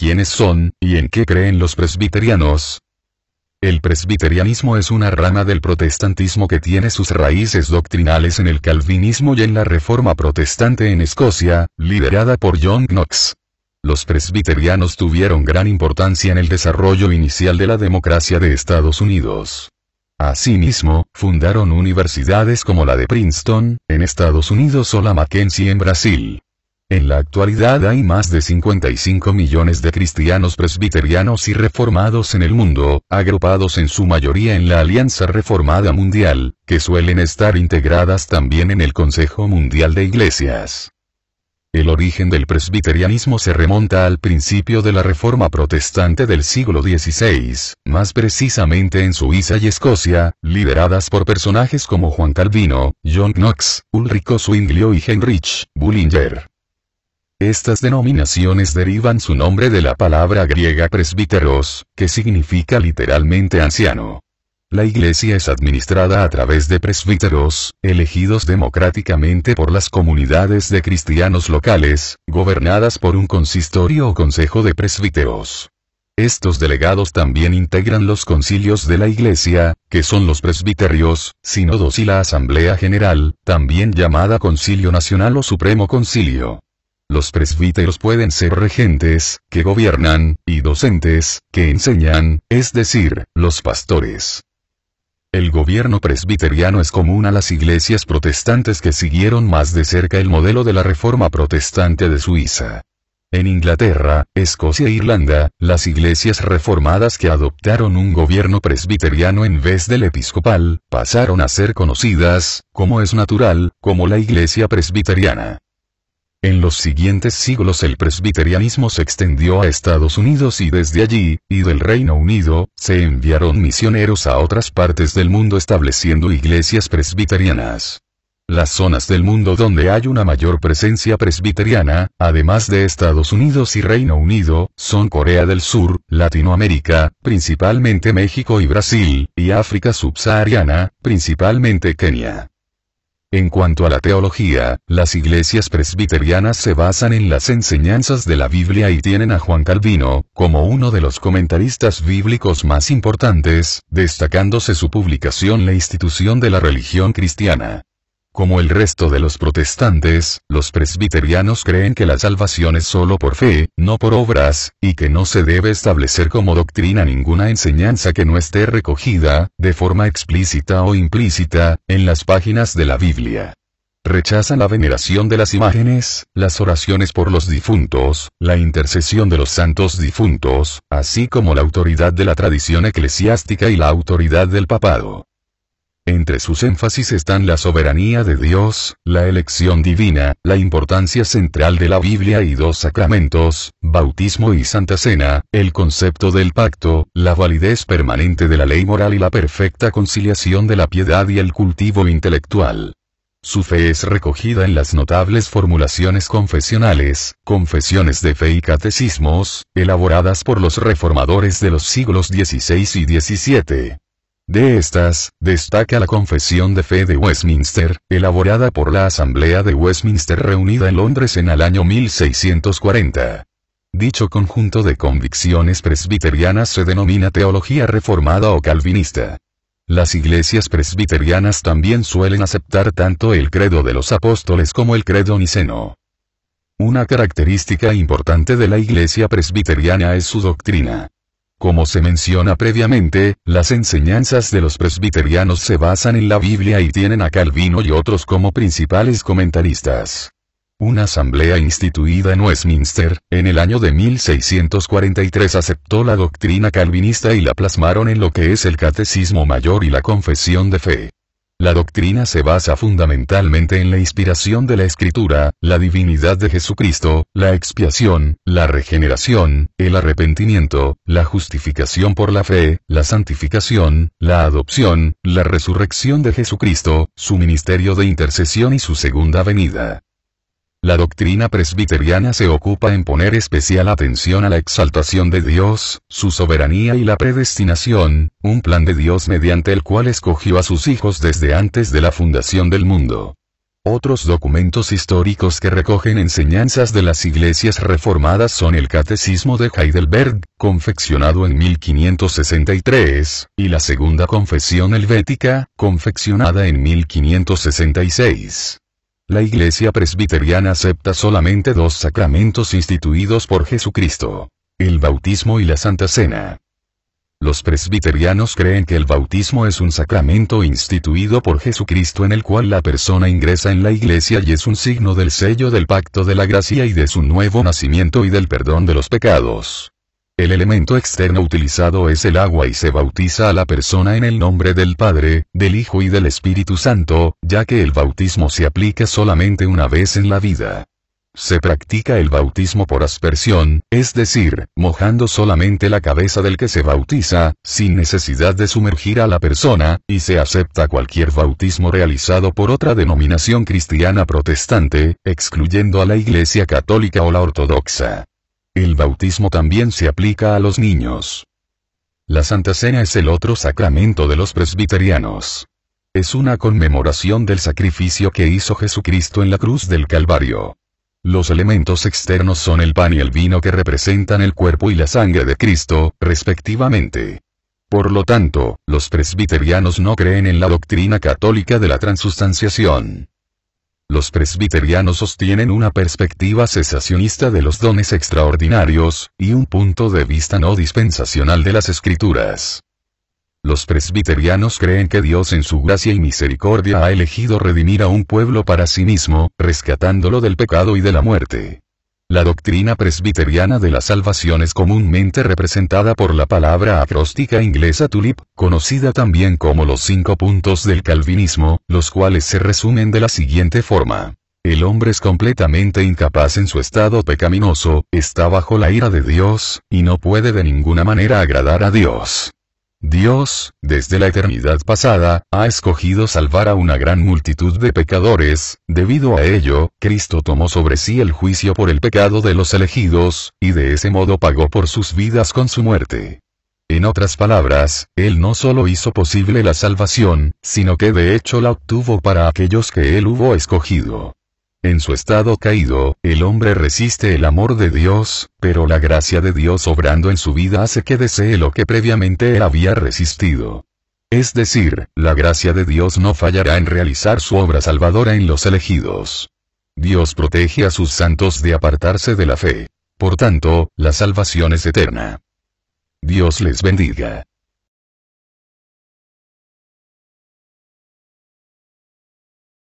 ¿Quiénes son, y en qué creen los presbiterianos? El presbiterianismo es una rama del protestantismo que tiene sus raíces doctrinales en el calvinismo y en la Reforma Protestante en Escocia, liderada por John Knox. Los presbiterianos tuvieron gran importancia en el desarrollo inicial de la democracia de Estados Unidos. Asimismo, fundaron universidades como la de Princeton, en Estados Unidos, o la Mackenzie en Brasil. En la actualidad hay más de 55 millones de cristianos presbiterianos y reformados en el mundo, agrupados en su mayoría en la Alianza Reformada Mundial, que suelen estar integradas también en el Consejo Mundial de Iglesias. El origen del presbiterianismo se remonta al principio de la Reforma Protestante del siglo XVI, más precisamente en Suiza y Escocia, lideradas por personajes como Juan Calvino, John Knox, Ulrico Zwinglio y Heinrich Bullinger. Estas denominaciones derivan su nombre de la palabra griega presbíteros, que significa literalmente anciano. La Iglesia es administrada a través de presbíteros, elegidos democráticamente por las comunidades de cristianos locales, gobernadas por un consistorio o consejo de presbíteros. Estos delegados también integran los concilios de la Iglesia, que son los presbiterios, sínodos y la Asamblea General, también llamada Concilio Nacional o Supremo Concilio. Los presbíteros pueden ser regentes, que gobiernan, y docentes, que enseñan, es decir, los pastores. El gobierno presbiteriano es común a las iglesias protestantes que siguieron más de cerca el modelo de la Reforma Protestante de Suiza. En Inglaterra, Escocia e Irlanda, las iglesias reformadas que adoptaron un gobierno presbiteriano en vez del episcopal, pasaron a ser conocidas, como es natural, como la Iglesia Presbiteriana. En los siguientes siglos el presbiterianismo se extendió a Estados Unidos y desde allí, y del Reino Unido, se enviaron misioneros a otras partes del mundo estableciendo iglesias presbiterianas. Las zonas del mundo donde hay una mayor presencia presbiteriana, además de Estados Unidos y Reino Unido, son Corea del Sur, Latinoamérica, principalmente México y Brasil, y África subsahariana, principalmente Kenia. En cuanto a la teología, las iglesias presbiterianas se basan en las enseñanzas de la Biblia y tienen a Juan Calvino, como uno de los comentaristas bíblicos más importantes, destacándose su publicación La institución de la religión cristiana. Como el resto de los protestantes, los presbiterianos creen que la salvación es solo por fe, no por obras, y que no se debe establecer como doctrina ninguna enseñanza que no esté recogida, de forma explícita o implícita, en las páginas de la Biblia. Rechazan la veneración de las imágenes, las oraciones por los difuntos, la intercesión de los santos difuntos, así como la autoridad de la tradición eclesiástica y la autoridad del papado. Entre sus énfasis están la soberanía de Dios, la elección divina, la importancia central de la Biblia y dos sacramentos, bautismo y Santa Cena, el concepto del pacto, la validez permanente de la ley moral y la perfecta conciliación de la piedad y el cultivo intelectual. Su fe es recogida en las notables formulaciones confesionales, confesiones de fe y catecismos, elaboradas por los reformadores de los siglos XVI y XVII. De estas, destaca la Confesión de Fe de Westminster, elaborada por la Asamblea de Westminster reunida en Londres en el año 1640. Dicho conjunto de convicciones presbiterianas se denomina teología reformada o calvinista. Las iglesias presbiterianas también suelen aceptar tanto el credo de los apóstoles como el credo niceno. Una característica importante de la iglesia presbiteriana es su doctrina. Como se menciona previamente, las enseñanzas de los presbiterianos se basan en la Biblia y tienen a Calvino y otros como principales comentaristas. Una asamblea instituida en Westminster, en el año de 1643 aceptó la doctrina calvinista y la plasmaron en lo que es el Catecismo Mayor y la Confesión de Fe. La doctrina se basa fundamentalmente en la inspiración de la Escritura, la divinidad de Jesucristo, la expiación, la regeneración, el arrepentimiento, la justificación por la fe, la santificación, la adopción, la resurrección de Jesucristo, su ministerio de intercesión y su segunda venida. La doctrina presbiteriana se ocupa en poner especial atención a la exaltación de Dios, su soberanía y la predestinación, un plan de Dios mediante el cual escogió a sus hijos desde antes de la fundación del mundo. Otros documentos históricos que recogen enseñanzas de las iglesias reformadas son el Catecismo de Heidelberg, confeccionado en 1563, y la Segunda Confesión Helvética, confeccionada en 1566. La Iglesia presbiteriana acepta solamente dos sacramentos instituidos por Jesucristo: el bautismo y la Santa Cena. Los presbiterianos creen que el bautismo es un sacramento instituido por Jesucristo en el cual la persona ingresa en la iglesia y es un signo del sello del pacto de la gracia y de su nuevo nacimiento y del perdón de los pecados. El elemento externo utilizado es el agua y se bautiza a la persona en el nombre del Padre, del Hijo y del Espíritu Santo, ya que el bautismo se aplica solamente una vez en la vida. Se practica el bautismo por aspersión, es decir, mojando solamente la cabeza del que se bautiza, sin necesidad de sumergir a la persona, y se acepta cualquier bautismo realizado por otra denominación cristiana protestante, excluyendo a la Iglesia Católica o la Ortodoxa. El bautismo también se aplica a los niños. La Santa Cena es el otro sacramento de los presbiterianos. Es una conmemoración del sacrificio que hizo Jesucristo en la cruz del Calvario. Los elementos externos son el pan y el vino que representan el cuerpo y la sangre de Cristo, respectivamente. Por lo tanto, los presbiterianos no creen en la doctrina católica de la transustanciación. Los presbiterianos sostienen una perspectiva cesacionista de los dones extraordinarios, y un punto de vista no dispensacional de las Escrituras. Los presbiterianos creen que Dios en su gracia y misericordia ha elegido redimir a un pueblo para sí mismo, rescatándolo del pecado y de la muerte. La doctrina presbiteriana de la salvación es comúnmente representada por la palabra acróstica inglesa tulip, conocida también como los 5 puntos del calvinismo, los cuales se resumen de la siguiente forma. El hombre es completamente incapaz en su estado pecaminoso, está bajo la ira de Dios, y no puede de ninguna manera agradar a Dios. Dios, desde la eternidad pasada, ha escogido salvar a una gran multitud de pecadores, debido a ello, Cristo tomó sobre sí el juicio por el pecado de los elegidos, y de ese modo pagó por sus vidas con su muerte. En otras palabras, Él no solo hizo posible la salvación, sino que de hecho la obtuvo para aquellos que Él hubo escogido. En su estado caído, el hombre resiste el amor de Dios, pero la gracia de Dios obrando en su vida hace que desee lo que previamente él había resistido. Es decir, la gracia de Dios no fallará en realizar su obra salvadora en los elegidos. Dios protege a sus santos de apartarse de la fe. Por tanto, la salvación es eterna. Dios les bendiga.